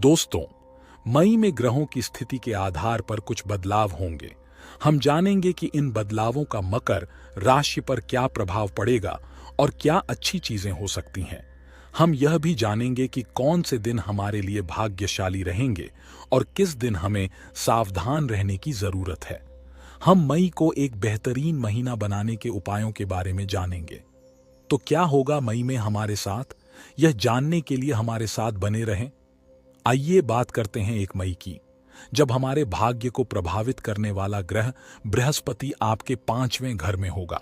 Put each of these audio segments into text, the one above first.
दोस्तों, मई में ग्रहों की स्थिति के आधार पर कुछ बदलाव होंगे। हम जानेंगे कि इन बदलावों का मकर राशि पर क्या प्रभाव पड़ेगा और क्या अच्छी चीजें हो सकती हैं। हम यह भी जानेंगे कि कौन से दिन हमारे लिए भाग्यशाली रहेंगे और किस दिन हमें सावधान रहने की जरूरत है। हम मई को एक बेहतरीन महीना बनाने के उपायों के बारे में जानेंगे। तो क्या होगा मई में हमारे साथ, यह जानने के लिए हमारे साथ बने रहें। आइए बात करते हैं 1 मई की, जब हमारे भाग्य को प्रभावित करने वाला ग्रह बृहस्पति आपके 5वें घर में होगा।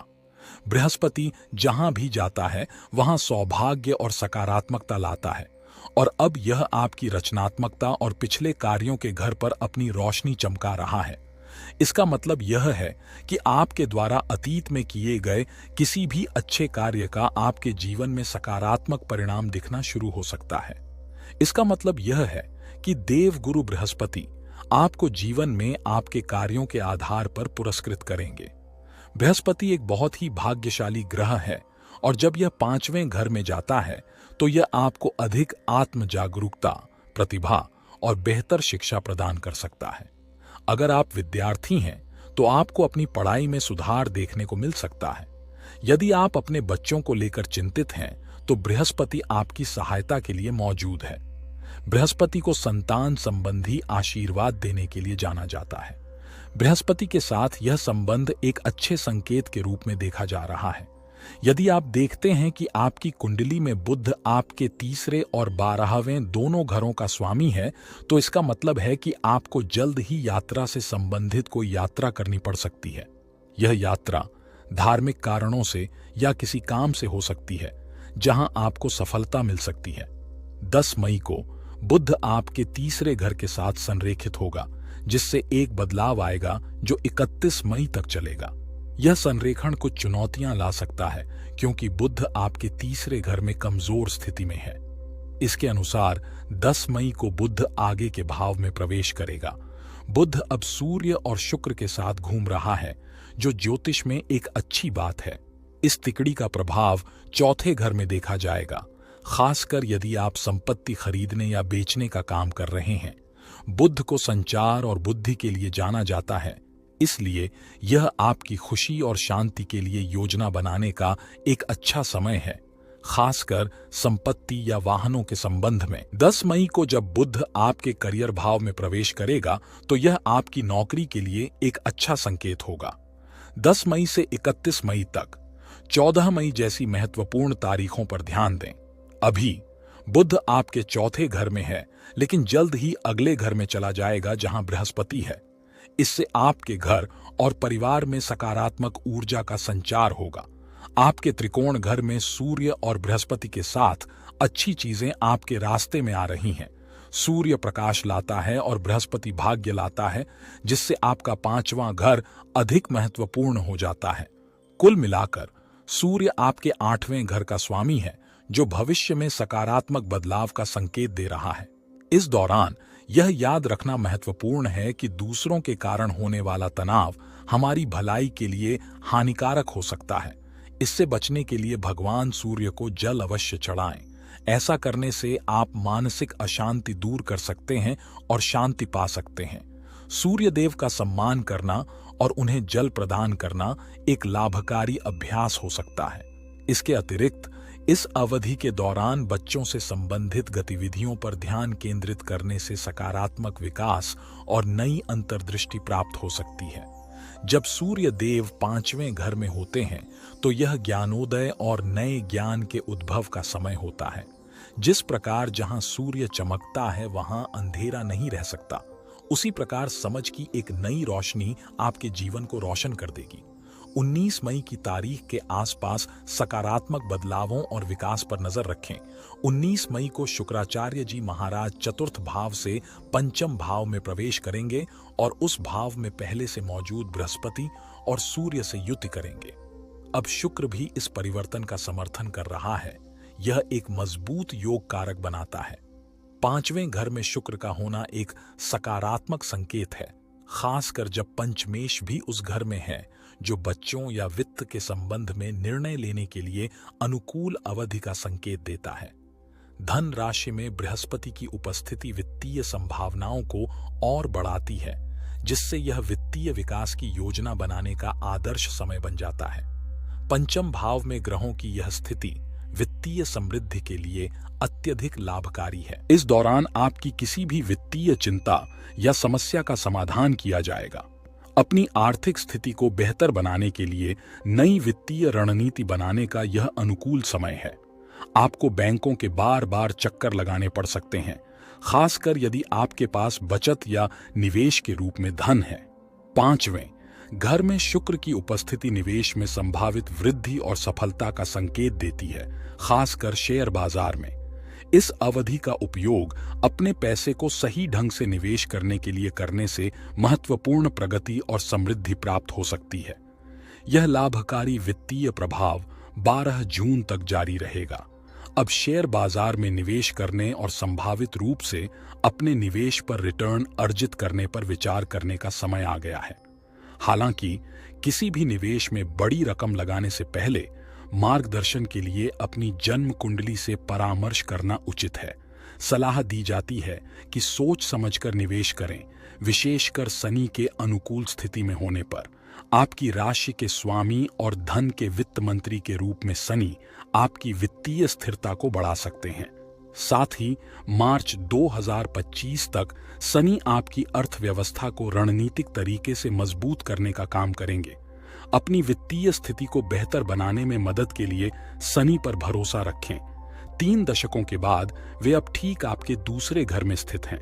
बृहस्पति जहां भी जाता है वहां सौभाग्य और सकारात्मकता लाता है, और अब यह आपकी रचनात्मकता और पिछले कार्यों के घर पर अपनी रोशनी चमका रहा है। इसका मतलब यह है कि आपके द्वारा अतीत में किए गए किसी भी अच्छे कार्य का आपके जीवन में सकारात्मक परिणाम दिखना शुरू हो सकता है। इसका मतलब यह है कि देवगुरु बृहस्पति आपको जीवन में आपके कार्यों के आधार पर पुरस्कृत करेंगे। बृहस्पति एक बहुत ही भाग्यशाली ग्रह है, और जब यह 5वें घर में जाता है तो यह आपको अधिक आत्म जागरूकता, प्रतिभा और बेहतर शिक्षा प्रदान कर सकता है। अगर आप विद्यार्थी हैं तो आपको अपनी पढ़ाई में सुधार देखने को मिल सकता है। यदि आप अपने बच्चों को लेकर चिंतित हैं तो बृहस्पति आपकी सहायता के लिए मौजूद है। बृहस्पति को संतान संबंधी आशीर्वाद देने के लिए जाना जाता है। बृहस्पति के साथ यह संबंध एक अच्छे संकेत के रूप में देखा जा रहा है। यदि आप देखते हैं कि आपकी कुंडली में बुध आपके 3 और 12वें दोनों घरों का स्वामी है, तो इसका मतलब है कि आपको जल्द ही यात्रा से संबंधित कोई यात्रा करनी पड़ सकती है। यह यात्रा धार्मिक कारणों से या किसी काम से हो सकती है, जहां आपको सफलता मिल सकती है। 10 मई को बुध आपके 3 घर के साथ संरेखित होगा, जिससे एक बदलाव आएगा जो 31 मई तक चलेगा। यह संरेखण कुछ चुनौतियां ला सकता है, क्योंकि बुध आपके 3 घर में कमजोर स्थिति में है। इसके अनुसार 10 मई को बुध आगे के भाव में प्रवेश करेगा। बुध अब सूर्य और शुक्र के साथ घूम रहा है, जो ज्योतिष में एक अच्छी बात है। इस तिकड़ी का प्रभाव 4थे घर में देखा जाएगा, खासकर यदि आप संपत्ति खरीदने या बेचने का काम कर रहे हैं। बुध को संचार और बुद्धि के लिए जाना जाता है, इसलिए यह आपकी खुशी और शांति के लिए योजना बनाने का एक अच्छा समय है, खासकर संपत्ति या वाहनों के संबंध में। 10 मई को जब बुध आपके करियर भाव में प्रवेश करेगा तो यह आपकी नौकरी के लिए एक अच्छा संकेत होगा। 10 मई से 31 मई तक 14 मई जैसी महत्वपूर्ण तारीखों पर ध्यान दें। अभी बुध आपके 4थे घर में है, लेकिन जल्द ही अगले घर में चला जाएगा जहां बृहस्पति है। इससे आपके घर और परिवार में सकारात्मक ऊर्जा का संचार होगा। आपके त्रिकोण घर में सूर्य और बृहस्पति के साथ अच्छी चीजें आपके रास्ते में आ रही हैं। सूर्य प्रकाश लाता है और बृहस्पति भाग्य लाता है, जिससे आपका 5वां घर अधिक महत्वपूर्ण हो जाता है। कुल मिलाकर सूर्य आपके 8वें घर का स्वामी है, जो भविष्य में सकारात्मक बदलाव का संकेत दे रहा है। इस दौरान यह याद रखना महत्वपूर्ण है कि दूसरों के कारण होने वाला तनाव हमारी भलाई के लिए हानिकारक हो सकता है। इससे बचने के लिए भगवान सूर्य को जल अवश्य चढ़ाएं। ऐसा करने से आप मानसिक अशांति दूर कर सकते हैं और शांति पा सकते हैं। सूर्य देव का सम्मान करना और उन्हें जल प्रदान करना एक लाभकारी अभ्यास हो सकता है। इसके अतिरिक्त इस अवधि के दौरान बच्चों से संबंधित गतिविधियों पर ध्यान केंद्रित करने से सकारात्मक विकास और नई अंतर्दृष्टि प्राप्त हो सकती है। जब सूर्य देव 5वें घर में होते हैं तो यह ज्ञानोदय और नए ज्ञान के उद्भव का समय होता है। जिस प्रकार जहां सूर्य चमकता है वहां अंधेरा नहीं रह सकता, उसी प्रकार समझ की एक नई रोशनी आपके जीवन को रोशन कर देगी। 19 मई की तारीख के आसपास सकारात्मक बदलावों और विकास पर नजर रखें। 19 मई को शुक्राचार्य जी महाराज 4th भाव से 5म भाव में प्रवेश करेंगे और उस भाव में पहले से मौजूद बृहस्पति और सूर्य से युति करेंगे। अब शुक्र भी इस परिवर्तन का समर्थन कर रहा है। यह एक मजबूत योग कारक बनाता है। 5वें घर में शुक्र का होना एक सकारात्मक संकेत है, खासकर जब पंचमेश भी उस घर में है, जो बच्चों या वित्त के संबंध में निर्णय लेने के लिए अनुकूल अवधि का संकेत देता है। धन राशि में बृहस्पति की उपस्थिति वित्तीय संभावनाओं को और बढ़ाती है, जिससे यह वित्तीय विकास की योजना बनाने का आदर्श समय बन जाता है। पंचम भाव में ग्रहों की यह स्थिति वित्तीय समृद्धि के लिए अत्यधिक लाभकारी है। इस दौरान आपकी किसी भी वित्तीय चिंता या समस्या का समाधान किया जाएगा। अपनी आर्थिक स्थिति को बेहतर बनाने के लिए नई वित्तीय रणनीति बनाने का यह अनुकूल समय है। आपको बैंकों के बार बार चक्कर लगाने पड़ सकते हैं, खासकर यदि आपके पास बचत या निवेश के रूप में धन है। पांचवें, घर में शुक्र की उपस्थिति निवेश में संभावित वृद्धि और सफलता का संकेत देती है, खासकर शेयर बाजार में। इस अवधि का उपयोग अपने पैसे को सही ढंग से निवेश करने के लिए करने से महत्वपूर्ण प्रगति और समृद्धि प्राप्त हो सकती है। यह लाभकारी वित्तीय प्रभाव 12 जून तक जारी रहेगा। अब शेयर बाजार में निवेश करने और संभावित रूप से अपने निवेश पर रिटर्न अर्जित करने पर विचार करने का समय आ गया है। हालांकि किसी भी निवेश में बड़ी रकम लगाने से पहले मार्गदर्शन के लिए अपनी जन्म कुंडली से परामर्श करना उचित है। सलाह दी जाती है कि सोच समझकर निवेश करें, विशेषकर शनि के अनुकूल स्थिति में होने पर। आपकी राशि के स्वामी और धन के वित्त मंत्री के रूप में शनि आपकी वित्तीय स्थिरता को बढ़ा सकते हैं। साथ ही मार्च 2025 तक शनि आपकी अर्थव्यवस्था को रणनीतिक तरीके से मजबूत करने का काम करेंगे। अपनी वित्तीय स्थिति को बेहतर बनाने में मदद के लिए शनि पर भरोसा रखें। 3 दशकों के बाद वे अब ठीक आपके दूसरे घर में स्थित हैं।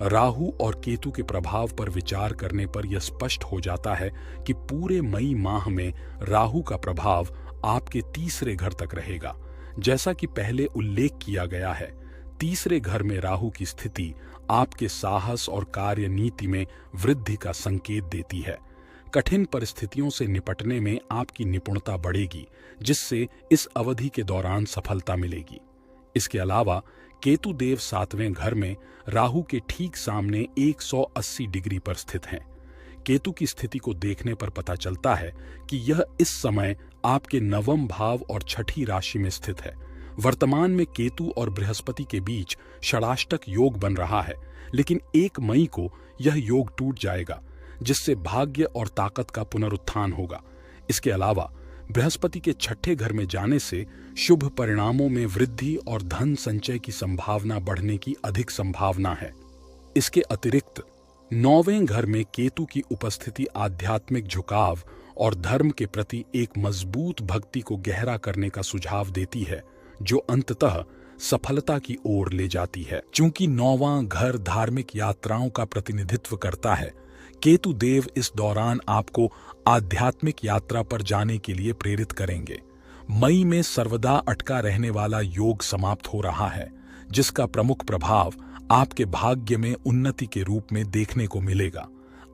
राहु और केतु के प्रभाव पर विचार करने पर यह स्पष्ट हो जाता है कि पूरे मई माह में राहु का प्रभाव आपके तीसरे घर तक रहेगा। जैसा कि पहले उल्लेख किया गया है, तीसरे घर में राहु की स्थिति आपके साहस और कार्य नीति में वृद्धि का संकेत देती है। कठिन परिस्थितियों से निपटने में आपकी निपुणता बढ़ेगी, जिससे इस अवधि के दौरान सफलता मिलेगी। इसके अलावा केतु देव 7वें घर में राहु के ठीक सामने 180 डिग्री पर स्थित हैं। केतु की स्थिति को देखने पर पता चलता है कि यह इस समय आपके 9वें भाव और 6ठी राशि में स्थित है। वर्तमान में केतु और बृहस्पति के बीच षडाष्टक योग बन रहा है, लेकिन 1 मई को यह योग टूट जाएगा, जिससे भाग्य और ताकत का पुनरुत्थान होगा। इसके अलावा बृहस्पति के 6ठे घर में जाने से शुभ परिणामों में वृद्धि और धन संचय की संभावना बढ़ने की अधिक संभावना है। इसके अतिरिक्त 9वें घर में केतु की उपस्थिति आध्यात्मिक झुकाव और धर्म के प्रति एक मजबूत भक्ति को गहरा करने का सुझाव देती है, जो अंततः सफलता की ओर ले जाती है। चूंकि 9वां घर धार्मिक यात्राओं का प्रतिनिधित्व करता है, केतु देव इस दौरान आपको आध्यात्मिक यात्रा पर जाने के लिए प्रेरित करेंगे। मई में सर्वदा अटका रहने वाला योग समाप्त हो रहा है, जिसका प्रमुख प्रभाव आपके भाग्य में उन्नति के रूप में देखने को मिलेगा।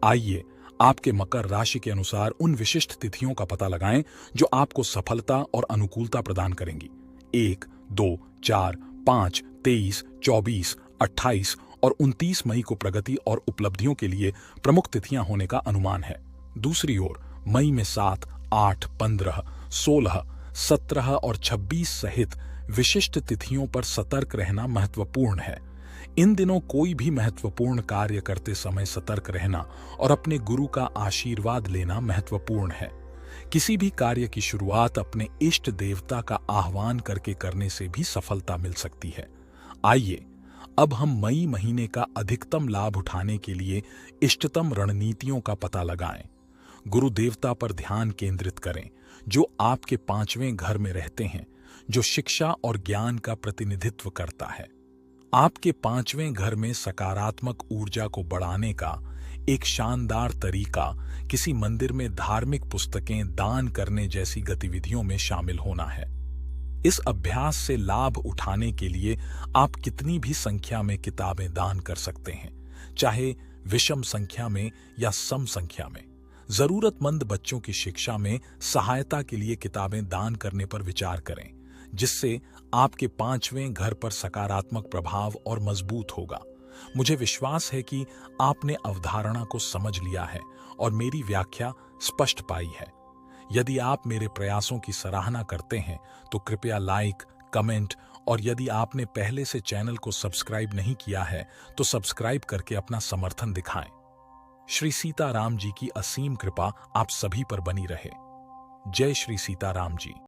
आइए आपके मकर राशि के अनुसार उन विशिष्ट तिथियों का पता लगाएं जो आपको सफलता और अनुकूलता प्रदान करेंगी। 1, 2, 4, 5, 23, 24, 28 और 29 मई को प्रगति और उपलब्धियों के लिए प्रमुख तिथियां होने का अनुमान है। दूसरी ओर मई में 7, 8, 15, 16, 17 और 26 सहित विशिष्ट तिथियों पर सतर्क रहना महत्वपूर्ण है। इन दिनों कोई भी महत्वपूर्ण कार्य करते समय सतर्क रहना और अपने गुरु का आशीर्वाद लेना महत्वपूर्ण है। किसी भी कार्य की शुरुआत अपने इष्ट देवता का आह्वान करके करने से भी सफलता मिल सकती है। आइए अब हम मई महीने का अधिकतम लाभ उठाने के लिए इष्टतम रणनीतियों का पता लगाएं। गुरु देवता पर ध्यान केंद्रित करें, जो आपके 5वें घर में रहते हैं, जो शिक्षा और ज्ञान का प्रतिनिधित्व करता है। आपके 5वें घर में सकारात्मक ऊर्जा को बढ़ाने का एक शानदार तरीका किसी मंदिर में धार्मिक पुस्तकें दान करने जैसी गतिविधियों में शामिल होना है। इस अभ्यास से लाभ उठाने के लिए आप कितनी भी संख्या में किताबें दान कर सकते हैं, चाहे विषम संख्या में या सम संख्या में। जरूरतमंद बच्चों की शिक्षा में सहायता के लिए किताबें दान करने पर विचार करें, जिससे आपके 5वें घर पर सकारात्मक प्रभाव और मजबूत होगा। मुझे विश्वास है कि आपने अवधारणा को समझ लिया है और मेरी व्याख्या स्पष्ट पाई है। यदि आप मेरे प्रयासों की सराहना करते हैं तो कृपया लाइक, कमेंट और यदि आपने पहले से चैनल को सब्सक्राइब नहीं किया है तो सब्सक्राइब करके अपना समर्थन दिखाएं। श्री सीताराम जी की असीम कृपा आप सभी पर बनी रहे। जय श्री सीताराम जी।